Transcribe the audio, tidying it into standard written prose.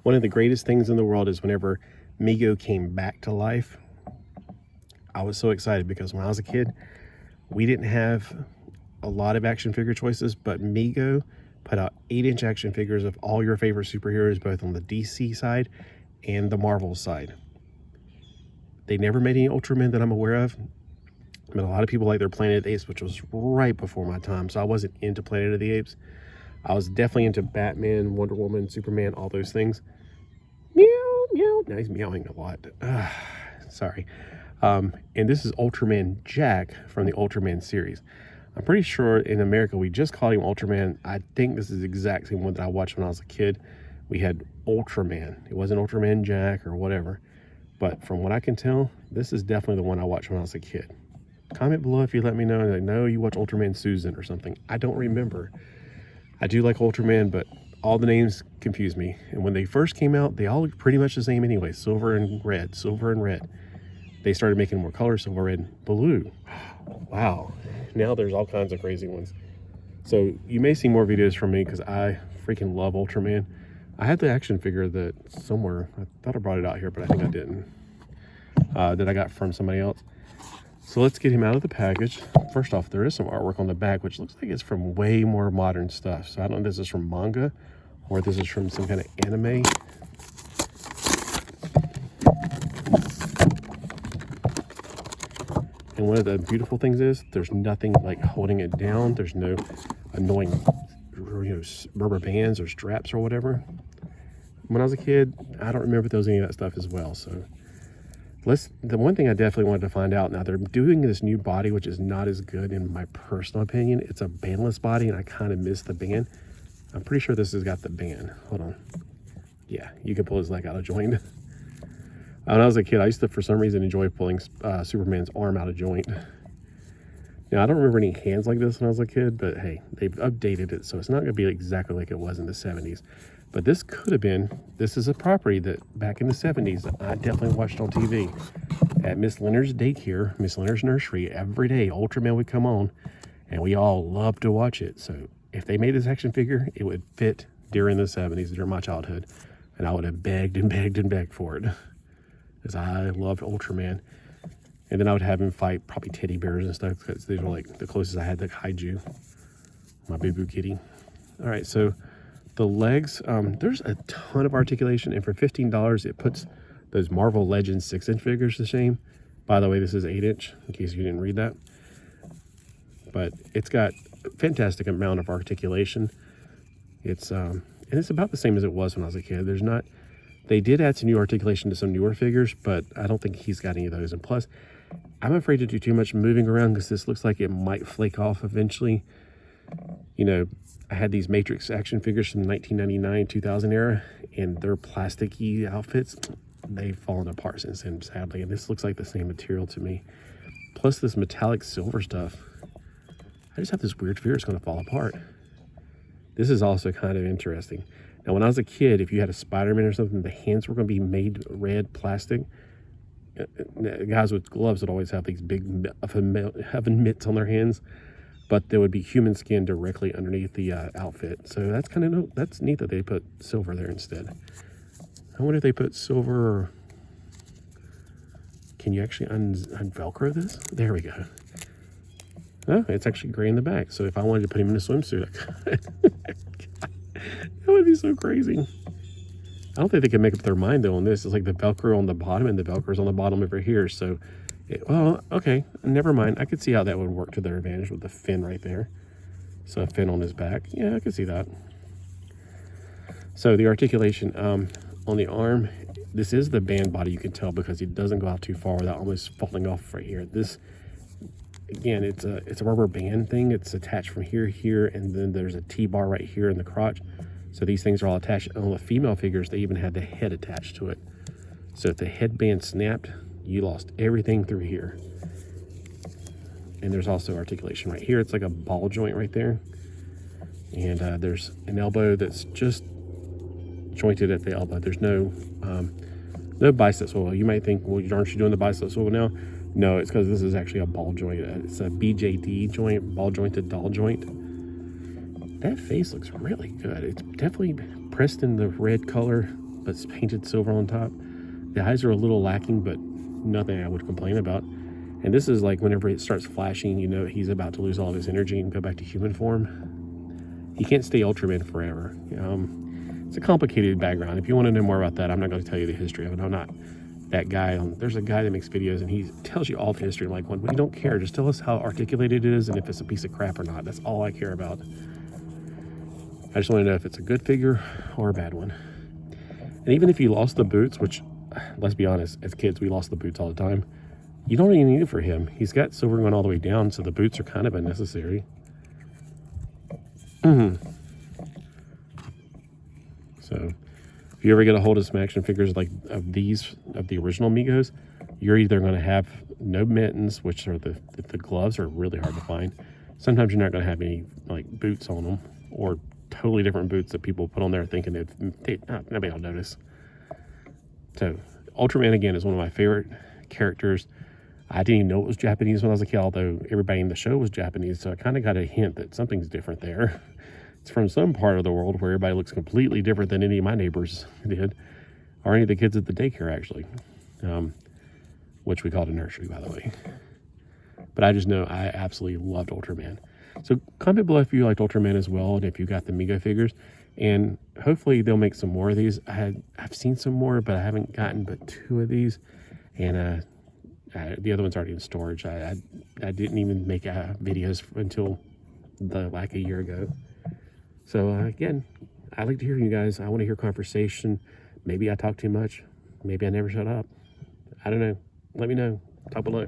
One of the greatest things in the world is whenever Mego came back to life. I was so excited because when I was a kid, we didn't have a lot of action figure choices, but Mego put out 8-inch action figures of all your favorite superheroes, both on the DC side and the Marvel side. They never made any Ultraman that I'm aware of. I mean, a lot of people like their Planet of the Apes, which was right before my time, so I wasn't into Planet of the Apes. I was definitely into Batman, Wonder Woman, Superman, all those things. Meow, meow. Now he's meowing a lot. Sorry. And this is Ultraman Jack from the Ultraman series. I'm pretty sure in America we just called him Ultraman. I think this is the exact same one that I watched when I was a kid. We had Ultraman. It wasn't Ultraman Jack or whatever. But from what I can tell, this is definitely the one I watched when I was a kid. Comment below if you let me know. Like, no, you watch Ultraman Susan or something. I don't remember. I do like Ultraman, but all the names confuse me. And when they first came out, they all looked pretty much the same anyway. Silver and red, silver and red. They started making more colors, silver, red, blue. Wow. Now there's all kinds of crazy ones. So you may see more videos from me because I freaking love Ultraman. I had the action figure that somewhere, I thought I brought it out here, but I think I didn't. That I got from somebody else. So let's get him out of the package. First off, there is some artwork on the back, which looks like it's from way more modern stuff. So I don't know if this is from manga or if this is from some kind of anime. And one of the beautiful things is there's nothing like holding it down. There's no annoying, rubber bands or straps or whatever. When I was a kid, I don't remember if there was any of that stuff as well. So the one thing I definitely wanted to find out, now they're doing this new body, which is not as good in my personal opinion. It's a bandless body, and I kind of miss the band. I'm pretty sure this has got the band. Hold on. Yeah, you can pull his leg out of joint. When I was a kid, I used to, for some reason, enjoy pulling Superman's arm out of joint. Now, I don't remember any hands like this when I was a kid, but hey, they've updated it, so it's not going to be exactly like it was in the 70s. But this could have been, this is a property that back in the 70s, I definitely watched on TV. At Miss Leonard's daycare, Miss Leonard's nursery, every day, Ultraman would come on, and we all loved to watch it. So if they made this action figure, it would fit during the 70s, during my childhood, and I would have begged and begged and begged for it, because I loved Ultraman. And then I would have him fight probably teddy bears and stuff, because these were like the closest I had to kaiju, my boo-boo kitty. All right, so the legs, there's a ton of articulation, and for $15, it puts those Marvel Legends 6-inch figures to shame. By the way, this is 8-inch, in case you didn't read that. But it's got a fantastic amount of articulation. It's and it's about the same as it was when I was a kid. There's not, they did add some new articulation to some newer figures, but I don't think he's got any of those. And plus, I'm afraid to do too much moving around because this looks like it might flake off eventually. You know, I had these Matrix action figures from the 1999, 2000 era, and their plasticky outfits, they've fallen apart since then, sadly. And this looks like the same material to me. Plus this metallic silver stuff. I just have this weird fear it's going to fall apart. This is also kind of interesting. Now, when I was a kid, if you had a Spider-Man or something, the hands were going to be made red plastic. Guys with gloves would always have these big oven mitts on their hands, but there would be human skin directly underneath the outfit. So that's kind of that's neat that they put silver there instead. I wonder if they put silver, or can you actually un-Velcro this? There we go. Oh, it's actually gray in the back. So if I wanted to put him in a swimsuit, I could. That would be so crazy. I don't think they can make up their mind though on this. It's like the Velcro on the bottom and the Velcro's on the bottom over here. So, well, okay, never mind. I could see how that would work to their advantage with the fin right there. So a fin on his back. Yeah, I could see that. So the articulation on the arm, this is the band body, you can tell, because it doesn't go out too far without almost falling off right here. This, again, it's a rubber band thing. It's attached from here, and then there's a T-bar right here in the crotch. So these things are all attached. And on the female figures, they even had the head attached to it. So if the headband snapped, you lost everything through here. And there's also articulation right here. It's like a ball joint right there. And there's an elbow that's just jointed at the elbow. There's no bicep swivel. You might think, well, aren't you doing the bicep swivel now? No, it's because this is actually a ball joint. It's a BJD joint, ball jointed doll joint. That face looks really good. It's definitely pressed in the red color. but it's painted silver on top. The eyes are a little lacking, but nothing I would complain about. And this is like whenever it starts flashing, you know he's about to lose all of his energy and go back to human form. He can't stay Ultraman forever. It's a complicated background. If you want to know more about that, I'm not going to tell you the history of it. I'm not that guy. There's a guy that makes videos and he tells you all the history. I'm like, well, we don't care. Just tell us how articulated it is and if it's a piece of crap or not. That's all I care about. I just want to know if it's a good figure or a bad one. And even if you lost the boots, which, let's be honest, as kids, we lost the boots all the time. You don't even need it for him. He's got silver going all the way down, so the boots are kind of unnecessary. So if you ever get a hold of some action figures like of the original Megos, you're either going to have no mittens, which are the gloves are really hard to find. Sometimes you're not going to have any like boots on them, or totally different boots that people put on there thinking nobody will notice. So Ultraman, again, is one of my favorite characters. I didn't even know it was Japanese when I was a kid, although everybody in the show was Japanese, so I kind of got a hint that something's different there. It's from some part of the world where everybody looks completely different than any of my neighbors did, or any of the kids at the daycare, actually, which we called a nursery, by the way. But I just know I absolutely loved Ultraman. So comment below if you liked Ultraman as well, and if you got the Mego figures. And hopefully they'll make some more of these. I've seen some more, but I haven't gotten but 2 of these. And the other one's already in storage. I didn't even make videos until like a year ago. So again, I like to hear from you guys. I want to hear conversation. Maybe I talk too much. Maybe I never shut up. I don't know. Let me know. Talk below.